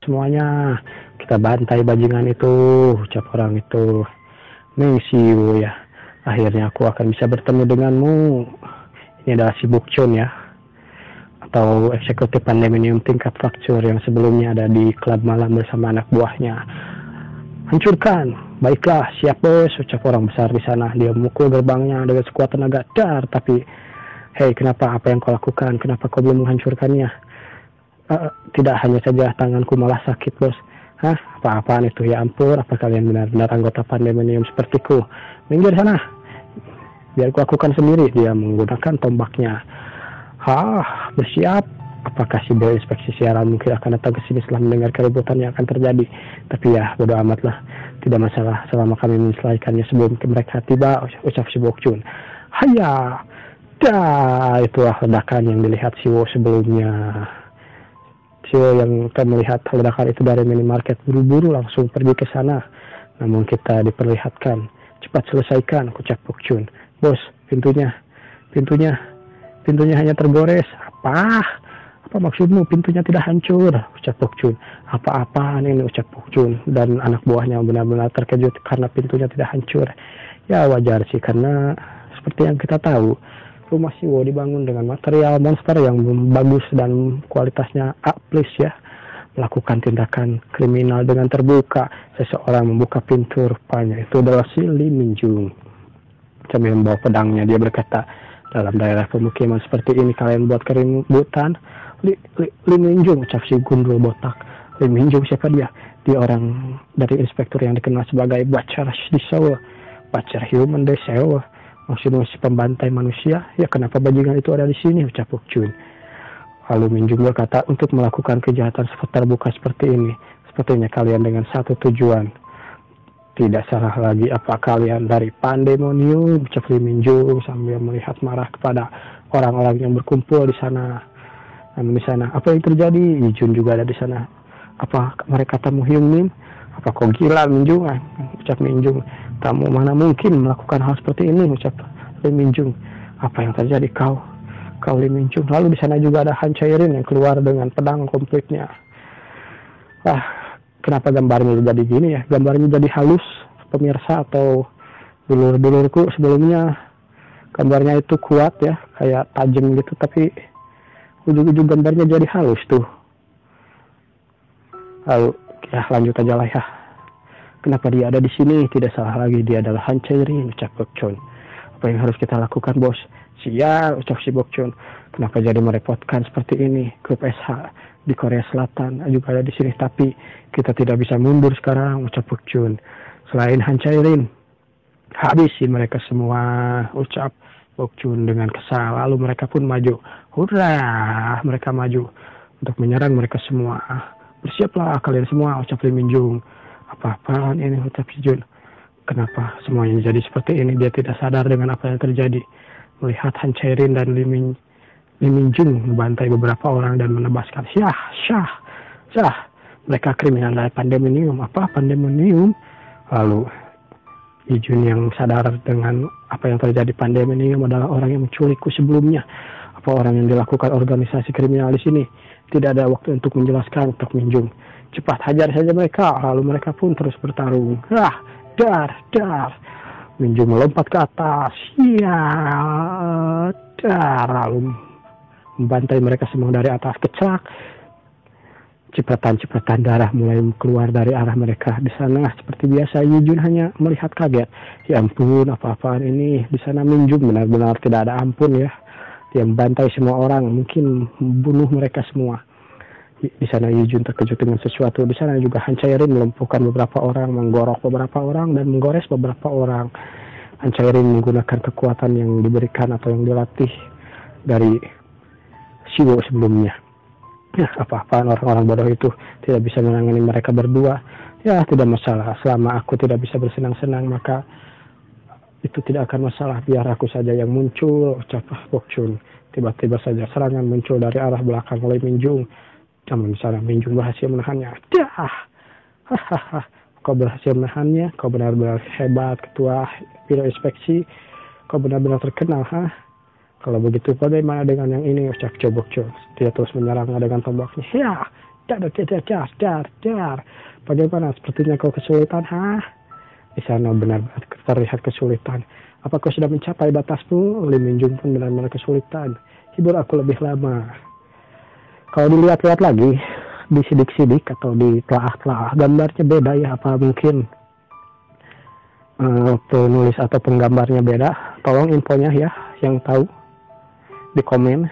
semuanya. Kita bantai bajingan itu, ucap orang itu. Mengsiu ya. Akhirnya aku akan bisa bertemu denganmu. Ini adalah si Bokchun ya. Atau eksekutif pandemonium tingkat fraktur yang sebelumnya ada di klub malam bersama anak buahnya. Hancurkan. Baiklah, siap bos, ucap orang besar di sana. Dia memukul gerbangnya dengan sekuat tenaga. Dar, tapi hei, kenapa? Apa yang kau lakukan? Kenapa kau belum menghancurkannya? Tidak hanya saja tanganku malah sakit bos. Hah? Apa-apaan itu? Ya ampun, apa kalian benar-benar anggota pandemonium sepertiku? Minggir sana. Biar ku lakukan sendiri. Dia menggunakan tombaknya. Bersiap. Apakah si bel inspeksi siaran mungkin akan datang ke sini setelah mendengar keributan yang akan terjadi? Tapi ya, bodo amat lah. Tidak masalah selama kami menyelesaikannya sebelum mereka tiba, ucap si Bokchun. Haya! Dah, itulah ledakan yang dilihat Siwo sebelumnya. Siwo yang melihat ledakan itu dari minimarket buru-buru langsung pergi ke sana. Namun kita diperlihatkan. Cepat selesaikan, ucap Bokchun. Bos, pintunya hanya tergores. Apa maksudmu? Pintunya tidak hancur, ucap Bokchun. Apa-apaan ini, ucap Bokchun. Dan anak buahnya benar-benar terkejut karena pintunya tidak hancur. Ya wajar sih, karena seperti yang kita tahu, rumah Siwo dibangun dengan material monster yang bagus dan kualitasnya A+ ya. Melakukan tindakan kriminal dengan terbuka. Seseorang membuka pintu, rupanya itu adalah si Lee Minjung. Sambil membawa pedangnya, dia berkata, dalam daerah pemukiman seperti ini kalian buat keributan. Lee Minjung, ucap si gundul botak. Lee Minjung siapa dia? Dia orang dari inspektur yang dikenal sebagai Butcher Disewa. Butcher Human Disewa. Maksudnya si pembantai manusia. Ya kenapa bajingan itu ada di sini, ucap Bokchun. Lalu Minjung berkata, untuk melakukan kejahatan terbuka seperti ini, sepertinya kalian dengan satu tujuan. Tidak salah lagi, apa kalian dari pandemonium, ucap Lee Minjung sambil melihat marah kepada orang-orang yang berkumpul di sana. Namun di sana, apa yang terjadi? Yijun juga ada di sana. Apa mereka tamu Hyung Min? Apa kau gila, Minjung? Ucap Minjung. Kamu mana mungkin melakukan hal seperti ini, ucap Lee Minjung. Apa yang terjadi kau Lee Minjung? Lalu di sana juga ada Han Chae-rin yang keluar dengan pedang komplitnya. Kenapa gambarnya jadi gini ya? Gambarnya jadi halus, pemirsa atau dulur-dulurku sebelumnya. Gambarnya itu kuat ya, kayak tajam gitu, tapi ujung-ujung gambarnya jadi halus tuh. Lalu ya lanjut aja lah ya. Kenapa dia ada di sini? Tidak salah lagi, dia adalah Han Chae-rin, ucap Bokchun. Apa yang harus kita lakukan, bos? Siap, ucap si Bokchun. Kenapa jadi merepotkan seperti ini? Grup SH di Korea Selatan juga ada di sini, tapi kita tidak bisa mundur sekarang, ucap Bokchun. Selain Han Chae-rin, habisin mereka semua, ucap Bokchun dengan kesal. Lalu mereka pun maju. Hurrah, mereka maju untuk menyerang mereka semua. Bersiaplah kalian semua, ucap Lee Minjung. Apa-apaan ini, ucap Yijun. Kenapa semuanya jadi seperti ini? Dia tidak sadar dengan apa yang terjadi. Melihat Han Chae-rin dan Lee Minjung membantai beberapa orang dan menebaskan. Syah. Mereka kriminal dari pandemonium. Apa pandemonium? Lalu Yijun yang sadar dengan apa yang terjadi pandemonium adalah orang yang menculikku sebelumnya. Apa orang yang dilakukan organisasi kriminal di sini? Tidak ada waktu untuk menjelaskan, ucap Minjung. Cepat hajar saja mereka. Lalu mereka pun terus bertarung. Dar. Minjung melompat ke atas. Dar. Lalu membantai mereka semua dari atas. Kecak. Cipratan darah mulai keluar dari arah mereka. Di sana seperti biasa Yijun hanya melihat kaget. Ya ampun, apa-apaan ini? Di sana Minjung benar-benar tidak ada ampun ya. Dia membantai semua orang, mungkin membunuh mereka semua. Di sana Yijun terkejut dengan sesuatu. Di sana juga Han Chae-rin melumpuhkan beberapa orang, menggorok beberapa orang, dan menggores beberapa orang. Han Chae-rin menggunakan kekuatan yang diberikan atau yang dilatih dari Siwo sebelumnya. Ya, apa-apaan orang-orang bodoh itu tidak bisa menangani mereka berdua. Ya, tidak masalah. Selama aku tidak bisa bersenang-senang, maka itu tidak akan masalah. Biar aku saja yang muncul, ucap Bokchun. Tiba-tiba saja serangan muncul dari arah belakang Lee Minjung. Namun di sana Minjung berhasil menahannya. Kau berhasil menahannya. Kau benar-benar hebat, ketua biro inspeksi. Kau benar-benar terkenal, Kalau begitu bagaimana dengan yang ini, ucap Bokchun. Dia terus menyerangnya dengan tombaknya. dar. Bagaimana? Sepertinya kau kesulitan, Di sana benar-benar terlihat kesulitan. Apa kau sudah mencapai batasmu? Lim Minjung pun benar-benar kesulitan. Hibur aku lebih lama. Kalau dilihat-lihat lagi, disidik-sidik atau ditelaah-telaah, gambarnya beda ya. Apa mungkin penulis atau penggambarnya beda? Tolong infonya ya, yang tahu di komen.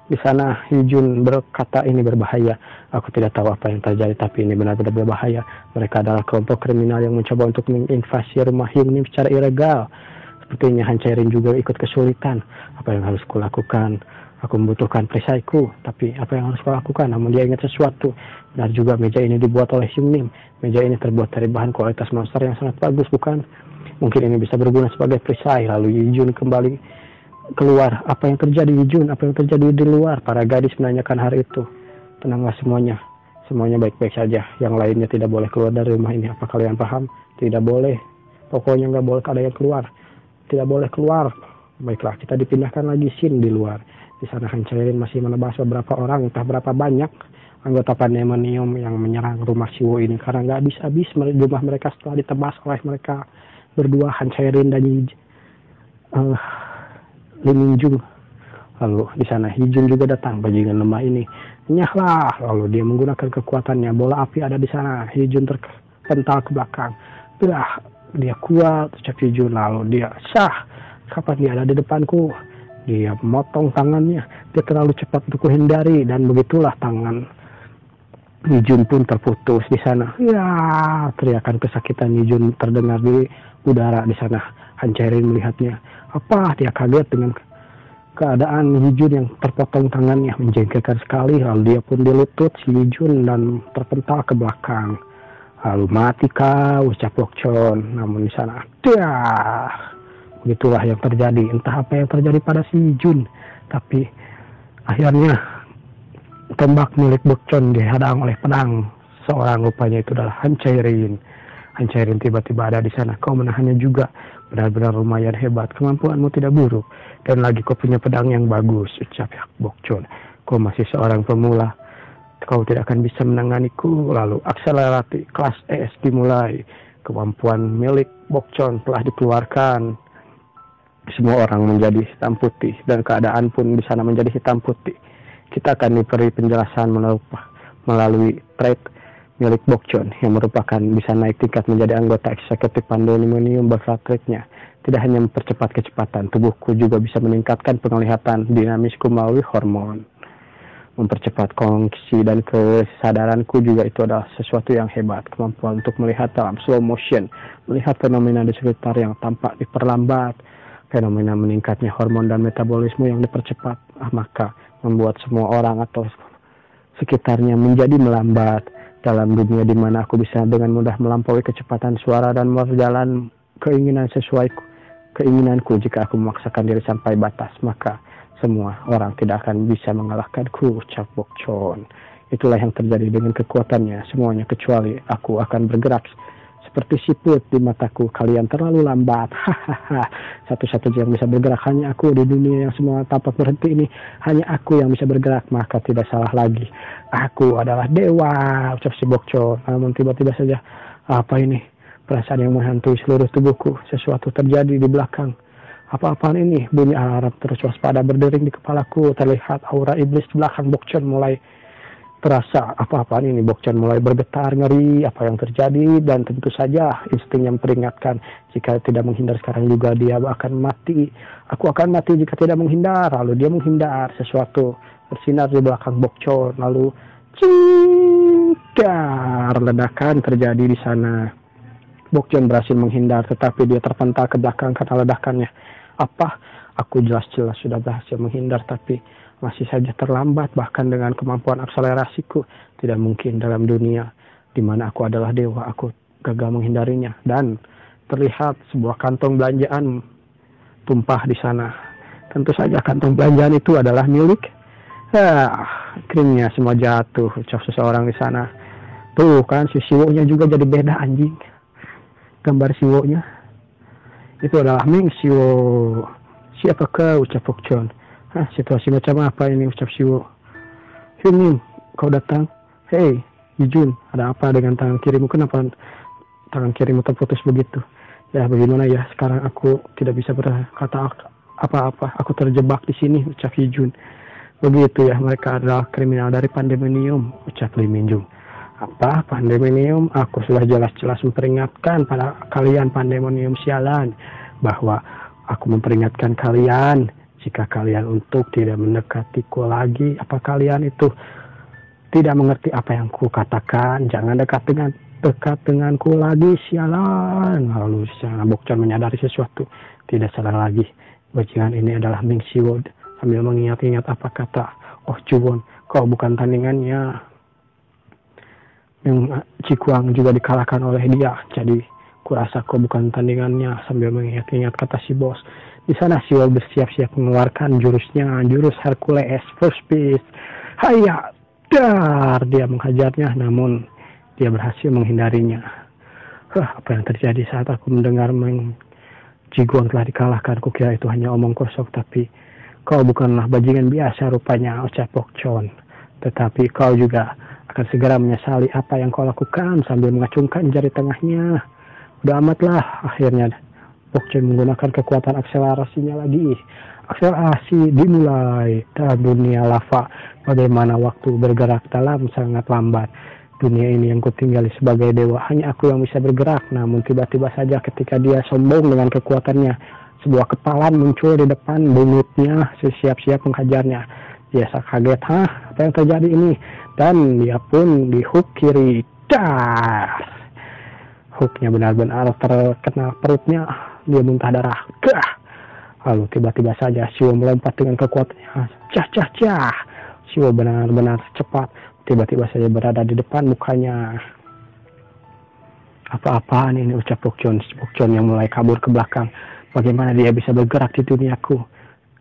Di sana Hijun berkata ini berbahaya. Aku tidak tahu apa yang terjadi, tapi ini benar-benar berbahaya. Mereka adalah kelompok kriminal yang mencoba untuk menginvasi rumah Hyungnim secara ilegal. Sepertinya Han Chae-rin juga ikut kesulitan. Apa yang harus kulakukan? Aku membutuhkan perisaiku, tapi apa yang harus kulakukan? Namun dia ingat sesuatu. Benar juga meja ini dibuat oleh Hyungnim. Meja ini terbuat dari bahan kualitas monster yang sangat bagus, bukan? Mungkin ini bisa berguna sebagai perisai. Lalu Hijun kembali keluar. Apa yang terjadi Hijun? Apa yang terjadi di luar? Para gadis menanyakan hari itu. Tenanglah semuanya. Semuanya baik-baik saja. Yang lainnya tidak boleh keluar dari rumah ini. Apa kalian paham? Tidak boleh. Pokoknya nggak boleh ada yang keluar. Tidak boleh keluar. Baiklah, kita dipindahkan lagi scene di luar. Di sana Han Chae-rin masih menebas beberapa orang, entah berapa banyak anggota Pandemonium yang menyerang rumah Siwo ini. Karena nggak habis-habis rumah mereka setelah ditebas oleh mereka berdua, Han Chae-rin dan Lim Minjung. Lalu di sana Hijun juga datang, bajingan lemah ini. Nyahlah. Lalu dia menggunakan kekuatannya. Bola api ada di sana. Hijun terpental ke belakang. Dia kuat, ucap Hijun. Lalu dia kapan dia ada di depanku? Dia memotong tangannya. Dia terlalu cepat untuk kuhindari, dan begitulah tangan Hijun pun terputus di sana. Teriakan kesakitan Hijun terdengar di udara di sana. Han Chae-rin melihatnya. Dia kaget dengan keadaan Hijun yang terpotong tangannya, menjengkelkan sekali. Lalu dia pun dilutut si Hijun dan terpental ke belakang. Lalu mati kau, ucap Bokchon. Namun di sana, begitulah yang terjadi. Entah apa yang terjadi pada si Hijun, tapi akhirnya tombak milik Bokchon dihadang oleh pedang seorang, rupanya itu adalah Han Chae-rin. Han Chae-rin tiba-tiba ada di sana. Kau menahannya juga. Benar-benar lumayan hebat. Kemampuanmu tidak buruk. Dan lagi kau punya pedang yang bagus, ucap Bokchon. Kau masih seorang pemula. Kau tidak akan bisa menanganiku. Lalu akselerasi kelas S dimulai. Kemampuan milik Bokchon telah dikeluarkan. Semua orang menjadi hitam putih. Dan keadaan pun di sana menjadi hitam putih. Kita akan diberi penjelasan melalui trait milik Bokchon yang merupakan bisa naik tingkat menjadi anggota eksekutif Pandemonium berfratritnya. Tidak hanya mempercepat kecepatan tubuhku, juga bisa meningkatkan penglihatan dinamisku melalui hormon. Mempercepat kongsi dan kesadaranku juga itu adalah sesuatu yang hebat. Kemampuan untuk melihat dalam slow motion, melihat fenomena di sekitar yang tampak diperlambat. Fenomena meningkatnya hormon dan metabolisme yang dipercepat, maka membuat semua orang atau sekitarnya menjadi melambat. Dalam dunia di mana aku bisa dengan mudah melampaui kecepatan suara dan berjalan keinginan sesuai keinginanku. Jika aku memaksakan diri sampai batas, maka semua orang tidak akan bisa mengalahkanku, ucap Bokchon. Itulah yang terjadi dengan kekuatannya. Semuanya kecuali aku akan bergerak seperti siput di mataku. Kalian terlalu lambat. Satu-satunya yang bisa bergerak hanya aku di dunia yang semua tampak berhenti ini. Hanya aku yang bisa bergerak. Maka tidak salah lagi. Aku adalah dewa, ucap si Bokchon. Namun tiba-tiba saja, apa ini? Perasaan yang menghantui seluruh tubuhku. Sesuatu terjadi di belakang. Apa-apaan ini? Bunyi alarm terus waspada berdering di kepalaku. Terlihat aura iblis di belakang Bokchon mulai terasa. Apa-apaan ini? Bokchon mulai bergetar, ngeri. Apa yang terjadi? Dan tentu saja insting yang memperingatkan. Jika tidak menghindar sekarang juga dia akan mati. Aku akan mati jika tidak menghindar. Lalu dia menghindar. Sesuatu bersinar di belakang Bokchon. Lalu ledakan terjadi di sana. Bokchon berhasil menghindar, tetapi dia terpental ke belakang karena ledakannya. Aku jelas-jelas sudah berhasil menghindar, tapi masih saja terlambat. Bahkan dengan kemampuan akselerasiku, tidak mungkin dalam dunia di mana aku adalah dewa, aku gagal menghindarinya. Dan terlihat sebuah kantong belanjaan tumpah di sana. Tentu saja kantong belanjaan itu adalah milik krimnya semua jatuh, ucap seseorang di sana. Tuh kan, si Siwo-nya juga jadi beda, anjing. Gambar Siwo-nya itu adalah Ming Siwo. Siapa kau, ucap Bokchon. Situasi macam apa ini, ucap Siwo. Hyungnim, kau datang. Hei, Yijun, ada apa dengan tangan kirimu? Kenapa tangan kirimu terputus begitu? Ya bagaimana ya, sekarang aku tidak bisa berkata apa-apa. Aku terjebak di sini, ucap Yijun. Begitu ya, mereka adalah kriminal dari Pandemonium, ucap Lee Minjung. Apa Pandemonium? Aku sudah jelas-jelas memperingatkan pada kalian Pandemonium sialan, bahwa aku memperingatkan kalian, jika kalian untuk tidak mendekatiku lagi, apa kalian itu tidak mengerti apa yang ku katakan? Jangan dekat denganku lagi, sialan. Lalu Sang Bokcon menyadari sesuatu. Tidak salah lagi, bajingan ini adalah Ming Siwo. Sambil mengingat-ingat apa kata Oh Juwon, kau bukan tandingannya. Yang Cikuang juga dikalahkan oleh dia, jadi kurasa kau bukan tandingannya. Sambil mengingat-ingat kata si bos. Di sana Siwo bersiap-siap mengeluarkan jurusnya, jurus Hercules First Beast. Hayya, dar! Dia menghajarnya, namun dia berhasil menghindarinya. Apa yang terjadi saat aku mendengar Jiguang telah dikalahkan? Kukira itu hanya omong kosong, tapi kau bukanlah bajingan biasa rupanya, ucap Bokcon. Tetapi kau juga akan segera menyesali apa yang kau lakukan, sambil mengacungkan jari tengahnya. Udah amatlah, akhirnya Bokcon menggunakan kekuatan akselerasinya lagi. Akselerasi dimulai dalam dunia lava. Bagaimana waktu bergerak dalam sangat lambat. Dunia ini yang kutinggali sebagai dewa, hanya aku yang bisa bergerak. Namun tiba-tiba saja ketika dia sombong dengan kekuatannya, sebuah kepalan muncul di depan mulutnya, siap-siap menghajarnya. Dia kaget, apa yang terjadi ini? Dan dia pun di hook kiri, dar! Hooknya benar-benar terkena perutnya, dia muntah darah. Gah! Lalu tiba-tiba saja Siwo melompat dengan kekuatannya. Cah. Siwo benar-benar cepat. Tiba-tiba saja berada di depan mukanya. Apa-apaan ini, ucap Bokcon. Bokcon yang mulai kabur ke belakang. Bagaimana dia bisa bergerak di duniaku?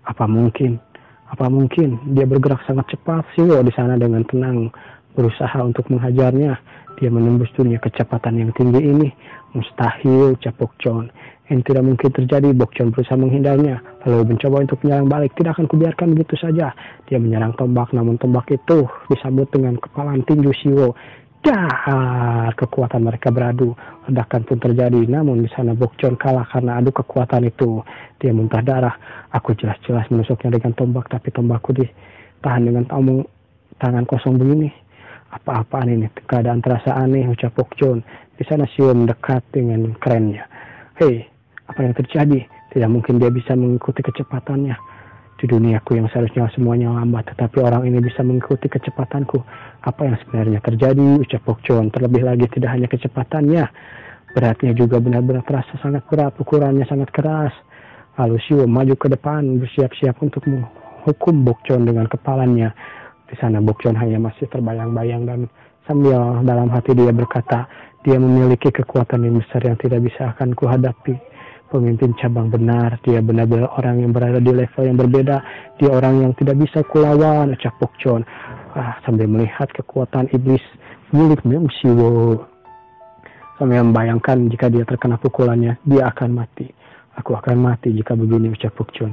Apa mungkin dia bergerak sangat cepat? Siwo di sana dengan tenang berusaha untuk menghajarnya. Dia menembus dunia kecepatan yang tinggi ini. Mustahil, ucap Bokcon. Yang tidak mungkin terjadi. Bokcon berusaha menghindarnya, lalu mencoba untuk menyerang balik. Tidak akan kubiarkan begitu saja. Dia menyerang tombak, namun tombak itu disambut dengan kepalan tinju Siwo. Dar! Kekuatan mereka beradu. Ledakan pun terjadi, namun di sana Bokcon kalah karena adu kekuatan itu. Dia muntah darah. Aku jelas-jelas menusuknya dengan tombak, tapi tombakku ditahan dengan tangan kosong begini. Apa-apaan ini? Keadaan terasa aneh, ucap Bokcon. Di sana Siwo mendekat dengan kerennya. Hei, apa yang terjadi? Tidak mungkin dia bisa mengikuti kecepatannya. Di duniaku yang seharusnya semuanya lambat, tetapi orang ini bisa mengikuti kecepatanku. Apa yang sebenarnya terjadi? Ucap Bokcon. Terlebih lagi tidak hanya kecepatannya, beratnya juga benar-benar terasa sangat berat, ukurannya sangat keras. Lalu Siwo maju ke depan, bersiap-siap untuk menghukum Bokcon dengan kepalanya. Di sana Bokcon hanya masih terbayang-bayang, dan sambil dalam hati dia berkata, dia memiliki kekuatan yang besar yang tidak bisa akan kuhadapi. Pemimpin cabang benar, dia benar-benar orang yang berada di level yang berbeda. Dia orang yang tidak bisa kulawan, ucap Bokcon. Sambil melihat kekuatan iblis milik Ming Siwo. Sambil membayangkan jika dia terkena pukulannya, dia akan mati. Aku akan mati jika begini, ucap Bokcon.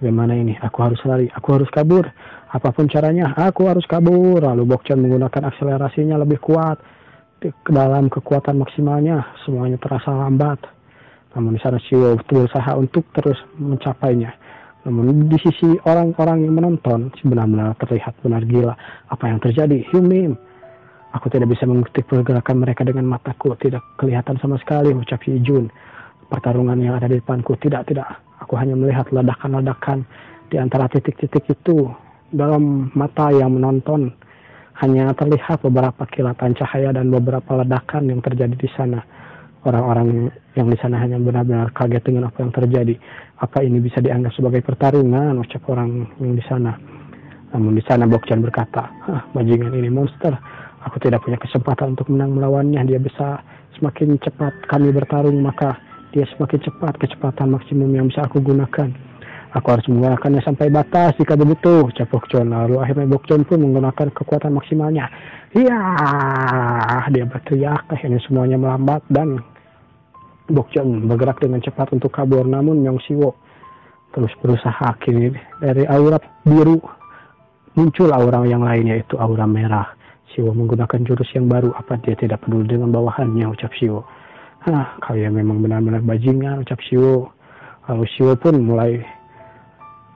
Bagaimana ini? Aku harus lari, aku harus kabur. Apapun caranya, aku harus kabur. Lalu Bokcon menggunakan akselerasinya lebih kuat. Ke dalam kekuatan maksimalnya, semuanya terasa lambat. Namun di sana Siwo berusaha untuk terus mencapainya. Namun di sisi orang-orang yang menonton, benar-benar terlihat benar gila. Apa yang terjadi? Hyungmin, aku tidak bisa mengikuti pergerakan mereka dengan mataku. Tidak kelihatan sama sekali, ucap Yijun. Pertarungan yang ada di depanku, tidak. Aku hanya melihat ledakan-ledakan di antara titik-titik itu. Dalam mata yang menonton, hanya terlihat beberapa kilatan cahaya dan beberapa ledakan yang terjadi di sana. Orang-orang yang di sana hanya benar-benar kaget dengan apa yang terjadi. Apa ini bisa dianggap sebagai pertarungan, ucap orang yang di sana. Namun di sana Bokcon berkata, bajingan ini monster. Aku tidak punya kesempatan untuk menang melawannya. Dia bisa semakin cepat kami bertarung, maka dia semakin cepat. Kecepatan maksimum yang bisa aku gunakan, aku harus menggunakannya sampai batas. Jika begitu, ucap Bokcon. Lalu akhirnya Bokcon pun menggunakan kekuatan maksimalnya. Dia berteriak. Akhirnya semuanya melambat dan Bokcon bergerak dengan cepat untuk kabur. Namun Ming Siwo terus berusaha. Kini dari aura biru muncul aura yang lain, yaitu aura merah. Shio menggunakan jurus yang baru, apa dia tidak peduli dengan bawahannya, ucap Shio. Kalian memang benar-benar bajingan, ucap Shio. Lalu Shio pun mulai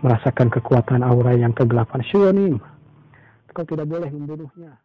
merasakan kekuatan aura yang kegelapan. Shio nih, kau tidak boleh membunuhnya.